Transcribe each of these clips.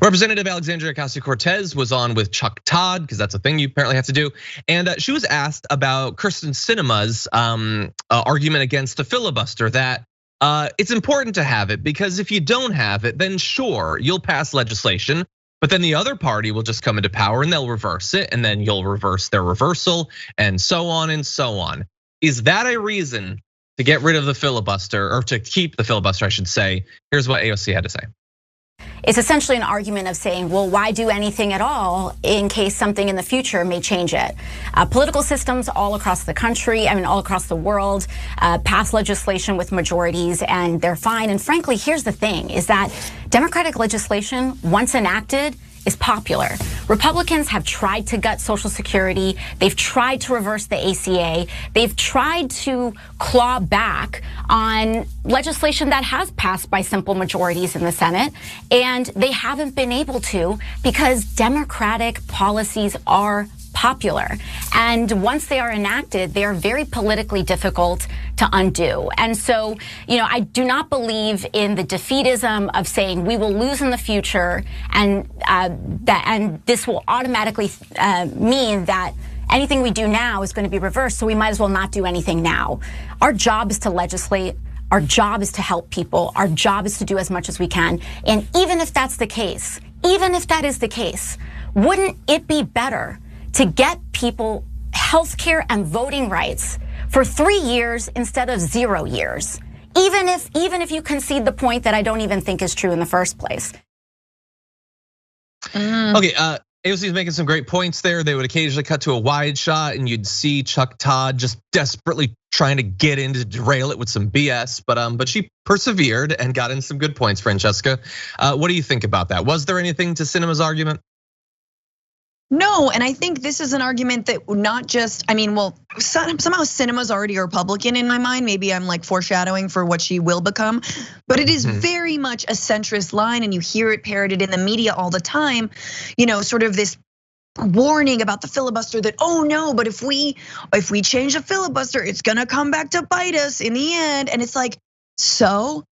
Representative Alexandria Ocasio-Cortez was on with Chuck Todd, because that's a thing you apparently have to do. And she was asked about Kyrsten Sinema's argument against the filibuster, that it's important to have it because if you don't have it, then sure, you'll pass legislation, but then the other party will just come into power and they'll reverse it, and then you'll reverse their reversal, and so on and so on. Is that a reason to get rid of the filibuster, or to keep the filibuster, I should say? Here's what AOC had to say. It's essentially an argument of saying, well, why do anything at all in case something in the future may change it? Political systems all across the country, all across the world, pass legislation with majorities and they're fine. And frankly, here's the thing, is that Democratic legislation, once enacted, is popular. Republicans have tried to gut Social Security. They've tried to reverse the ACA. They've tried to claw back on legislation that has passed by simple majorities in the Senate, and they haven't been able to because Democratic policies are popular. And once they are enacted, they are very politically difficult to undo. And so, I do not believe in the defeatism of saying we will lose in the future, and this will automatically mean that anything we do now is going to be reversed, so we might as well not do anything now. Our job is to legislate. Our job is to help people. Our job is to do as much as we can. And even if that's the case, even if that is the case, wouldn't it be better to get people healthcare and voting rights for 3 years instead of 0 years? Even if you concede the point that I don't even think is true in the first place. Okay, AOC is making some great points there. They would occasionally cut to a wide shot and you'd see Chuck Todd just desperately trying to get in to derail it with some BS, but she persevered and got in some good points, Francesca. What do you think about that? Was there anything to Sinema's argument? No, and I think this is an argument that not just, somehow Sinema's already a Republican in my mind. Maybe I'm like foreshadowing for what she will become, but it is very much a centrist line, and you hear it parroted in the media all the time. Sort of this warning about the filibuster that, oh no, but if we change the filibuster, it's gonna come back to bite us in the end. And it's like, so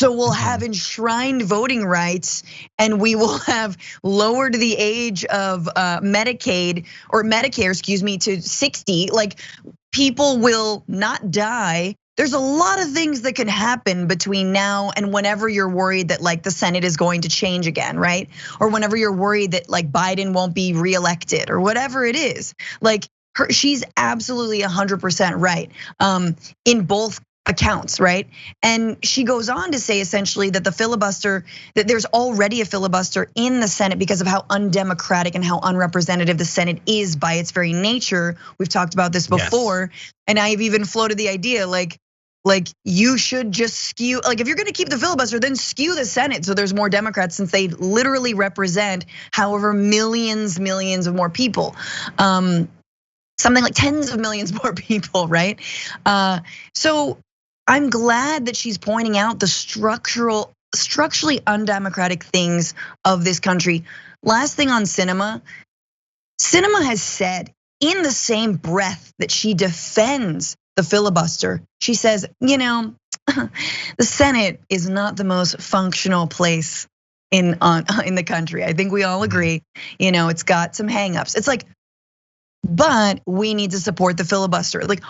we'll have enshrined voting rights, and we will have lowered the age of Medicare, to 60. Like, people will not die. There's a lot of things that can happen between now and whenever you're worried that like the Senate is going to change again, right? Or whenever you're worried that like Biden won't be reelected or whatever it is. Like, she's absolutely 100% right in both accounts, right? And she goes on to say essentially that the filibuster, that there's already a filibuster in the Senate because of how undemocratic and how unrepresentative the Senate is by its very nature. We've talked about this before, and I've even floated the idea like you should just skew, like if you're gonna keep the filibuster, then skew the Senate so there's more Democrats, since they literally represent however millions of more people. Something like tens of millions more people, right? So I'm glad that she's pointing out the structurally undemocratic things of this country. Last thing on Sinema has said in the same breath that she defends the filibuster, she says, the Senate is not the most functional place in the country. I think we all agree, it's got some hangups. It's like, but we need to support the filibuster. Like,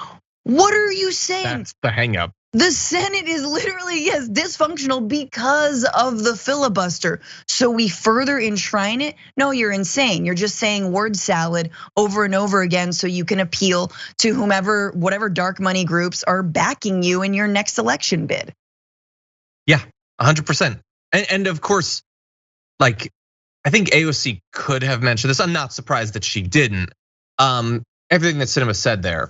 what are you saying? That's the hangup. The Senate is literally, dysfunctional because of the filibuster. So we further enshrine it? No, you're insane. You're just saying word salad over and over again so you can appeal to whatever dark money groups are backing you in your next election bid. Yeah, 100%. And of course, like, I think AOC could have mentioned this. I'm not surprised that she didn't. Everything that Sinema said there,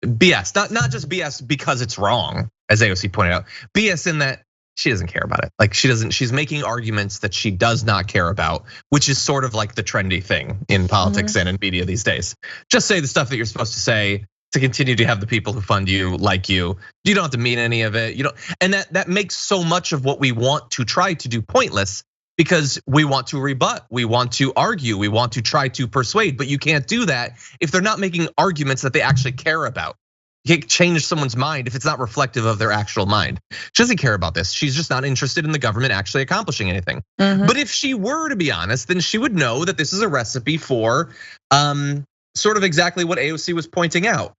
BS, not just BS because it's wrong, as AOC pointed out, BS in that she doesn't care about it. Like, she's making arguments that she does not care about, which is sort of like the trendy thing in politics and in media these days. Just say the stuff that you're supposed to say to continue to have the people who fund you like you. You don't have to mean any of it. And that makes so much of what we want to try to do pointless, because we want to rebut, we want to argue, we want to try to persuade, but you can't do that if they're not making arguments that they actually care about. change someone's mind if it's not reflective of their actual mind. She doesn't care about this. She's just not interested in the government actually accomplishing anything. But if she were to be honest, then she would know that this is a recipe for sort of exactly what AOC was pointing out,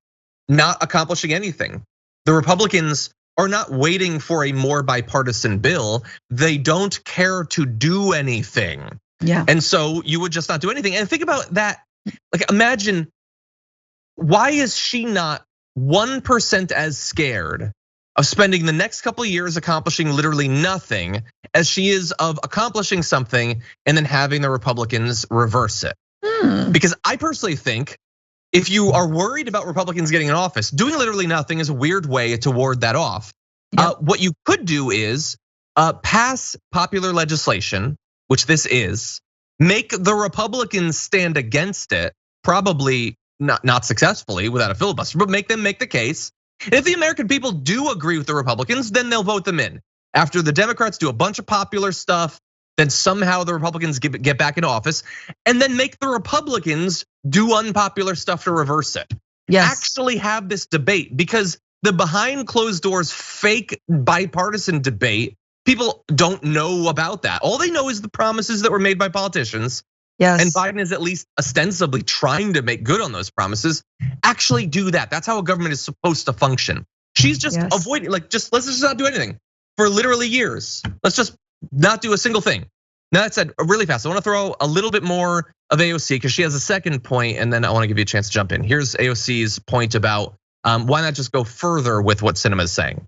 not accomplishing anything. The Republicans are not waiting for a more bipartisan bill. They don't care to do anything. Yeah. And so you would just not do anything. And think about that. Like, imagine, why is she not 1% as scared of spending the next couple of years accomplishing literally nothing as she is of accomplishing something and then having the Republicans reverse it? Because I personally think if you are worried about Republicans getting in office, doing literally nothing is a weird way to ward that off. What you could do is pass popular legislation, which this is, make the Republicans stand against it, probably not successfully without a filibuster, but make them make the case. And if the American people do agree with the Republicans, then they'll vote them in. After the Democrats do a bunch of popular stuff, then somehow the Republicans get back in office, and then make the Republicans do unpopular stuff to reverse it. Yes. Actually have this debate, because the behind closed doors fake bipartisan debate, people don't know about that. All they know is the promises that were made by politicians. Yes. And Biden is at least ostensibly trying to make good on those promises. Actually do that. That's how a government is supposed to function. She's just avoiding, let's just not do anything for literally years. Let's just not do a single thing. Now that said, really fast, I want to throw a little bit more of AOC because she has a second point, and then I want to give you a chance to jump in. Here's AOC's point about why not just go further with what Sinema is saying.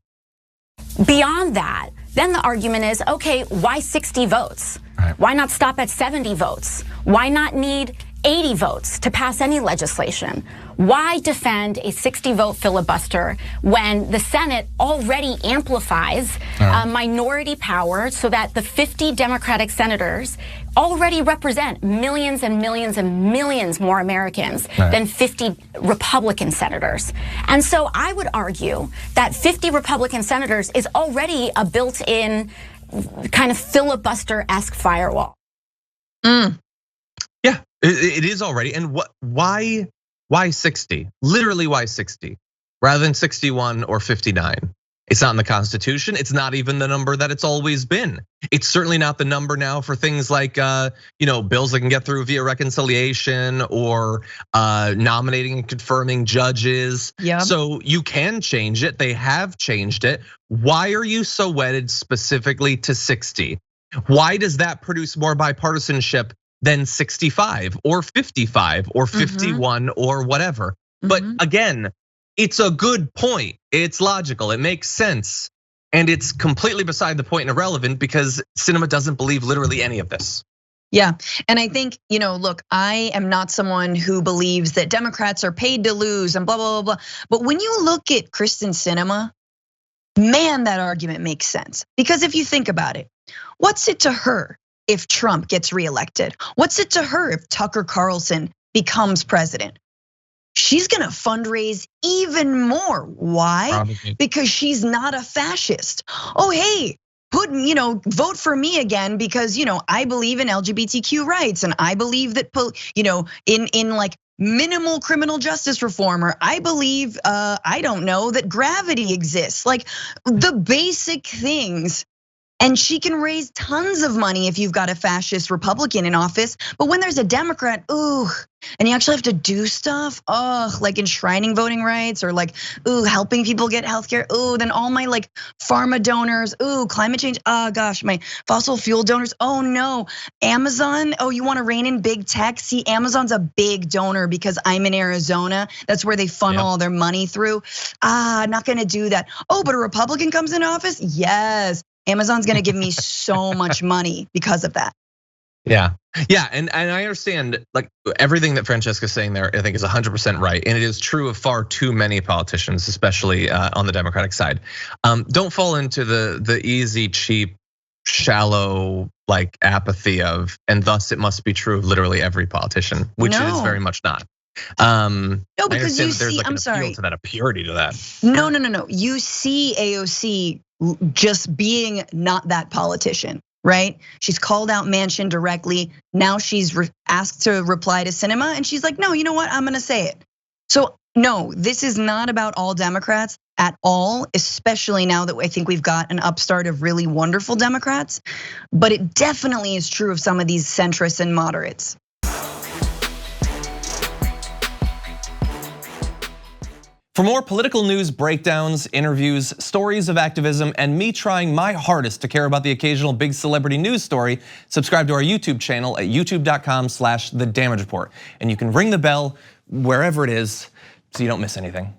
Beyond that, then the argument is, okay, why 60 votes? Right. Why not stop at 70 votes? Why not need 80 votes to pass any legislation? Why defend a 60-vote filibuster when the Senate already amplifies minority power so that the 50 Democratic senators already represent millions and millions and millions more Americans than 50 Republican senators? And so I would argue that 50 Republican senators is already a built-in kind of filibuster-esque firewall. Yeah, it is already. And why 60? Literally, why 60 rather than 61 or 59? It's not in the Constitution. It's not even the number that it's always been. It's certainly not the number now for things like bills that can get through via reconciliation or nominating and confirming judges. Yeah. So you can change it. They have changed it. Why are you so wedded specifically to 60? Why does that produce more bipartisanship than 65 or 55 or 51 or whatever? But again, it's a good point. It's logical. It makes sense. And it's completely beside the point and irrelevant because Sinema doesn't believe literally any of this. Yeah, and I think, look, I am not someone who believes that Democrats are paid to lose and blah, blah, blah, blah. But when you look at Kyrsten Sinema, man, that argument makes sense. Because if you think about it, what's it to her if Trump gets reelected? What's it to her if Tucker Carlson becomes president? She's gonna fundraise even more. Why? Probably. Because she's not a fascist. Oh, hey, vote for me again because I believe in LGBTQ rights and I believe that in like minimal criminal justice reform, or I believe I don't know that gravity exists. Like the basic things. And she can raise tons of money if you've got a fascist Republican in office. But when there's a Democrat, and you actually have to do stuff, like enshrining voting rights or like, helping people get healthcare. Then all my like pharma donors, climate change. Oh gosh, my fossil fuel donors. Oh no, Amazon. Oh, you want to rein in big tech? See, Amazon's a big donor because I'm in Arizona. That's where they funnel all their money through. Not gonna do that. But a Republican comes in office? Yes. Amazon's gonna give me so much money because of that. Yeah, and I understand like everything that Francesca's saying there. I think is 100% right, and it is true of far too many politicians, especially on the Democratic side. Don't fall into the easy, cheap, shallow like apathy of, and thus it must be true of literally every politician, which it is very much not. No, because you see, like I'm sorry, to that, a purity to that. No. You see AOC just being not that politician, right? She's called out Manchin directly. Now she's asked to reply to Sinema, and she's like, no, you know what? I'm gonna say it. So No, this is not about all Democrats at all, especially now that I think we've got an upstart of really wonderful Democrats. But it definitely is true of some of these centrists and moderates. For more political news breakdowns, interviews, stories of activism, and me trying my hardest to care about the occasional big celebrity news story, subscribe to our YouTube channel at youtube.com/The Damage Report. And you can ring the bell wherever it is so you don't miss anything.